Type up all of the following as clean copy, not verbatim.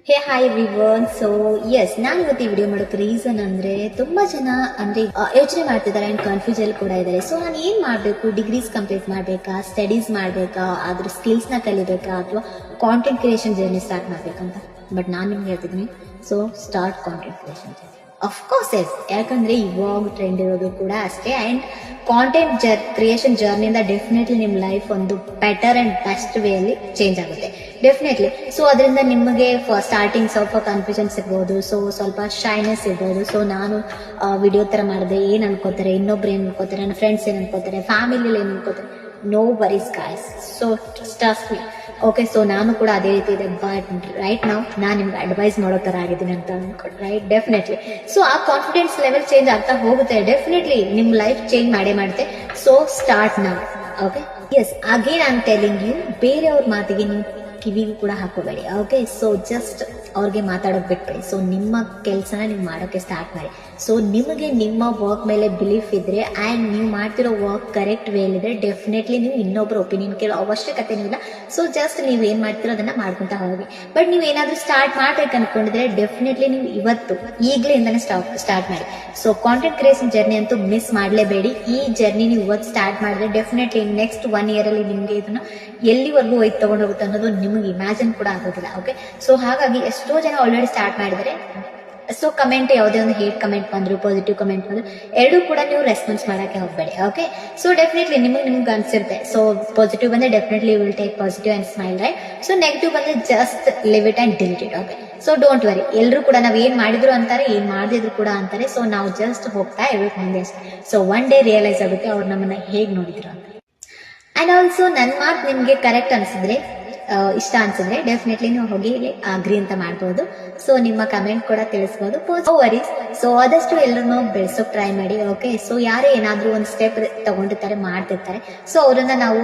ಹೇ hi everyone. So ನಾನು ಇವತ್ತು ಈ ವಿಡಿಯೋ ಮಾಡೋಕೆ ರೀಸನ್ ಅಂದರೆ ತುಂಬ ಜನ ಅಂದರೆ ಯೋಚನೆ ಮಾಡ್ತಿದ್ದಾರೆ ಆ್ಯಂಡ್ ಕನ್ಫ್ಯೂಸನ್ ಕೂಡ ಇದ್ದಾರೆ. ಸೊ ನಾನು ಏನು ಮಾಡಬೇಕು, ಡಿಗ್ರೀಸ್ ಕಂಪ್ಲೀಟ್ ಮಾಡಬೇಕಾ, ಸ್ಟಡೀಸ್ ಮಾಡಬೇಕಾ, ಅದ್ರ ಸ್ಕಿಲ್ಸ್ನ ಕಲಿಬೇಕಾ, ಅಥವಾ ಕಾಂಟೆಂಟ್ ಕ್ರಿಯೇಷನ್ ಜರ್ನಿ ಸ್ಟಾರ್ಟ್ ಮಾಡಬೇಕಂತ. ಬಟ್ ನಾನು ನಿಮ್ಗೆ ಹೇಳ್ತಿದ್ದೀನಿ, so start content creation journey. Of course S, ಯಾಕಂದರೆ ಇವಾಗ ಟ್ರೆಂಡ್ ಇರೋದು ಕೂಡ ಅಷ್ಟೇ. ಆ್ಯಂಡ್ ಕಾಂಟೆಂಟ್ ಕ್ರಿಯೇಷನ್ ಜರ್ನಿಯಿಂದ ಡೆಫಿನೆಟ್ಲಿ ನಿಮ್ಮ ಲೈಫ್ ಒಂದು ಬೆಟರ್ ಆ್ಯಂಡ್ ಬೆಸ್ಟ್ ವೇಯಲ್ಲಿ ಚೇಂಜ್ ಆಗುತ್ತೆ ಡೆಫಿನೆಟ್ಲಿ. ಸೊ ಅದರಿಂದ ನಿಮಗೆ ಸ್ಟಾರ್ಟಿಂಗ್ ಸ್ವಲ್ಪ ಕನ್ಫ್ಯೂಷನ್ಸ್ ಇರ್ಬೋದು, ಸೊ ಸ್ವಲ್ಪ ಶೈನೆಸ್ ಇರ್ಬೋದು. ಸೊ ನಾನು ವಿಡಿಯೋ ಥರ ಮಾಡಿದೆ, ಏನು ಅನ್ಕೋತಾರೆ, ಇನ್ನೊಬ್ರು ಏನು ಅನ್ಕೋತಾರೆ, ನನ್ನ ಫ್ರೆಂಡ್ಸ್ ಏನು ಅನ್ಕೋತಾರೆ, ಫ್ಯಾಮಿಲಿಯಲ್ಲಿ ಏನು ಅನ್ಕೋತಾರೆ, no worries guys. So trust me. Okay, so ನಾನು ಕೂಡ ಅದೇ ರೀತಿ ಇದೆ. ಬಟ್ ರೈಟ್ ನಾವು ನಾನು ನಿಮ್ಗೆ ಅಡ್ವೈಸ್ ಮಾಡೋ ಥರ ಆಗಿದ್ದೀನಿ ಅಂತ ಅನ್ಕೊಂಡು, ರೈಟ್ ಡೆಫಿನೆಟ್ಲಿ. ಸೊ ಆ ಕಾನ್ಫಿಡೆನ್ಸ್ ಲೆವೆಲ್ ಚೇಂಜ್ ಆಗ್ತಾ ಹೋಗುತ್ತೆ ಡೆಫಿನೆಟ್ಲಿ, ನಿಮ್ಮ ಲೈಫ್ ಚೇಂಜ್ ಮಾಡೇ ಮಾಡುತ್ತೆ. ಸೊ ಸ್ಟಾರ್ಟ್ ನಾವು. Okay, yes again I am telling you, ಬೇರೆಯವ್ರ ಮಾತಿಗೆ ನೀವು ಕಿವಿಗೂ ಕೂಡ ಹಾಕೋಬೇಡಿ. ಓಕೆ, ಸೊ ಜಸ್ಟ್ ಅವ್ರಿಗೆ ಮಾತಾಡೋಕೆ ಬಿಟ್ಬೇಡಿ. ಸೊ ನಿಮ್ಮ ಕೆಲಸನ ನೀವು ಮಾಡೋಕ್ಕೆ ಸ್ಟಾರ್ಟ್ ಮಾಡಿ. ಸೊ ನಿಮಗೆ ನಿಮ್ಮ ವರ್ಕ್ ಮೇಲೆ ಬಿಲೀಫ್ ಇದ್ದರೆ ಆ್ಯಂಡ್ ನೀವು ಮಾಡ್ತಿರೋ ವರ್ಕ್ ಕರೆಕ್ಟ್ ವೇಲಿದ್ರೆ ಡೆಫಿನೆಟ್ಲಿ ನೀವು ಇನ್ನೊಬ್ಬರ ಒಪಿನಿಯನ್ ಕೇಳೋ ಅವಶ್ಯಕತೆನೂ ಇಲ್ಲ. ಸೊ ಜಸ್ಟ್ ನೀವು ಏನು ಮಾಡ್ತಿರೋ ಅದನ್ನು ಮಾಡ್ಕೊತಾ ಹೋಗಿ. ಬಟ್ ನೀವು ಏನಾದರೂ ಸ್ಟಾರ್ಟ್ ಮಾಡ್ಬೇಕು ಅಂದ್ಕೊಂಡಿದ್ರೆ ಡೆಫಿನೆಟ್ಲಿ ನೀವು ಇವತ್ತು ಈಗಲಿಂದನೇ ಸ್ಟಾರ್ಟ್ ಮಾಡಿ. ಸೊ ಕಾಂಟೆಂಟ್ ಕ್ರಿಯೇಷನ್ ಜರ್ನಿ ಅಂತೂ ಮಿಸ್ ಮಾಡಲೇಬೇಡಿ. ಈ ಜರ್ನಿ ನೀವು ಇವತ್ತು ಸ್ಟಾರ್ಟ್ ಮಾಡಿದ್ರೆ ಡೆಫಿನೆಟ್ಲಿ ನೆಕ್ಸ್ಟ್ 1 ಇಯರಲ್ಲಿ ನಿಮಗೆ ಇದನ್ನು ಎಲ್ಲಿವರೆಗೂ ಒಯ್ದು ತೊಗೊಂಡು ಹೋಗುತ್ತೆ ಅನ್ನೋದು ನಿಮಗೆ ಇಮ್ಯಾಜಿನ್ ಕೂಡ ಆಗೋದಿಲ್ಲ. ಓಕೆ, ಸೊ ಹಾಗಾಗಿ ಎಷ್ಟೋ ಜನ ಆಲ್ರೆಡಿ ಸ್ಟಾರ್ಟ್ ಮಾಡಿದರೆ. ಸೊ ಕಮೆಂಟ್ ಯಾವುದೇ ಒಂದು ಹೇಟ್ ಕಮೆಂಟ್ ಬಂದರು, ಪಾಸಿಟಿವ್ ಕಮೆಂಟ್ ಬಂದರು, ಎರಡೂ ಕೂಡ ನೀವು ರೆಸ್ಪಾನ್ಸ್ ಮಾಡೋಕ್ಕೆ ಹೋಗಬೇಡಿ. ಓಕೆ, ಸೊ ಡೆಫಿನೆಟ್ಲಿ ನಿಮ್ಗೆ ಅನಿಸಿರುತ್ತೆ. ಸೊ ಪಾಸಿಟಿವ್ ಬಂದರೆ definitely will take positive and smile, right. So negative ಬಂದರೆ just leave it and delete it. Okay, so don't worry. ಎಲ್ಲರೂ ಕೂಡ ನಾವು ಏನು ಮಾಡಿದ್ರು ಅಂತಾರೆ, ಏನು ಮಾಡದಿದ್ರು ಕೂಡ ಅಂತಾರೆ. ಸೊ ನಾವು ಜಸ್ಟ್ ಹೋಗ್ತಾ ಇರಬೇಕು ಮುಂದೆ ಅಷ್ಟೇ. ಸೊ ಒನ್ ಡೇ ರಿಯಲೈಸ್ ಆಗುತ್ತೆ ಅವ್ರು ನಮ್ಮನ್ನು ಹೇಗೆ ನೋಡಿದ್ರು ಅಂತ. ಆ್ಯಂಡ್ ಆಲ್ಸೋ ನನ್ನ ಮಾತು ನಿಮಗೆ ಕರೆಕ್ಟ್ ಅನಿಸಿದ್ರೆ, ಇಷ್ಟ ಅನ್ಸಿದ್ರೆ ಡೆಫಿನೆಟ್ಲಿ ನೀವು ಹೋಗಿ ಅಗ್ರಿ ಅಂತ ಮಾಡ್ಬೋದು. ಸೊ ನಿಮ್ಮ ಕಮೆಂಟ್ ಕೂಡ ತಿಳಿಸ್ಬೋದು. No worries. ಸೊ ಆದಷ್ಟು ಎಲ್ಲರನ್ನೂ ಬೆಳೆಸೋಕೆ ಟ್ರೈ ಮಾಡಿ. ಓಕೆ, ಸೊ ಯಾರೇ ಏನಾದರೂ ಒಂದು ಸ್ಟೆಪ್ ತಗೊಂಡಿರ್ತಾರೆ, ಮಾಡ್ತಿರ್ತಾರೆ, ಸೊ ಅವರನ್ನ ನಾವು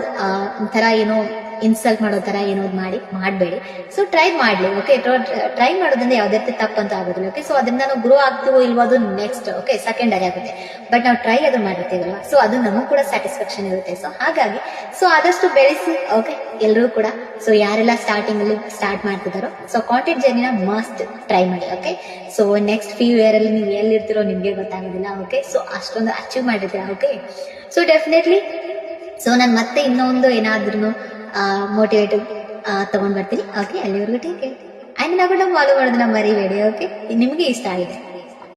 ಒಂಥರ ಏನೋ ಇನ್ಸಲ್ಟ್ ಮಾಡೋ ಥರ ಏನೋ ಮಾಡಬೇಡಿ. ಸೊ ಟ್ರೈ ಮಾಡಲಿ. ಓಕೆ, ಟ್ರೈ ಮಾಡೋದ್ರಿಂದ ಯಾವುದೇ ರೀತಿ ತಪ್ಪಂತ ಆಗೋದಿಲ್ಲ. ಓಕೆ, ಸೊ ಅದರಿಂದ ನಾವು ಗ್ರೋ ಆಗ್ತೀವೋ ಇಲ್ವೋ ಅದು ನೆಕ್ಸ್ಟ್, ಓಕೆ, ಸೆಕೆಂಡರಿ ಆಗುತ್ತೆ. ಬಟ್ ನಾವು ಟ್ರೈ ಅದು ಮಾಡಿರ್ತೀವಲ್ವ, ಸೊ ಅದು ನಮಗೂ ಕೂಡ ಸ್ಯಾಟಿಸ್ಫ್ಯಾಕ್ಷನ್ ಇರುತ್ತೆ. ಸೊ ಹಾಗಾಗಿ ಸೊ ಆದಷ್ಟು ಬೆಳೆಸಿ. ಓಕೆ, ಎಲ್ಲರೂ ಕೂಡ. ಸೊ ಯಾರೆಲ್ಲ ಸ್ಟಾರ್ಟಿಂಗಲ್ಲಿ ಸ್ಟಾರ್ಟ್ ಮಾಡ್ತಿದ್ದಾರೋ, ಸೊ ಕಾಂಟೆಂಟ್ ಜರ್ನಿನ ಮಸ್ಟ್ ಟ್ರೈ ಮಾಡಿ. ಓಕೆ, ಸೊ ನೆಕ್ಸ್ಟ್ ಫ್ಯೂ ಇಯರಲ್ಲಿ ನೀವು ಎಲ್ಲಿರ್ತೀರೋ ನಿಮಗೆ ಗೊತ್ತಾಗೋದಿಲ್ಲ. ಓಕೆ, ಸೊ ಅಷ್ಟೊಂದು ಅಚೀವ್ ಮಾಡಿರ್ತೀರ. Okay, so definitely. ಸೊ ನಾನು ಮತ್ತೆ ಇನ್ನೊಂದು ಏನಾದ್ರೂ ಮೋಟಿವೇಟಿವ್ ತಗೊಂಡ್ ಬರ್ತೀನಿ. ಓಕೆ, ಅಲ್ಲಿವರೆಗೂ ಟೇಕ್ ಕೇರ್. ಆ್ಯಂಡ್ ನಾವು ಫಾಲೋ ಮಾಡೋದನ್ನ ಮರಿಬೇಡಿ. ಓಕೆ, ನಿಮಗೆ ಇಷ್ಟ ಆಗಿದೆ.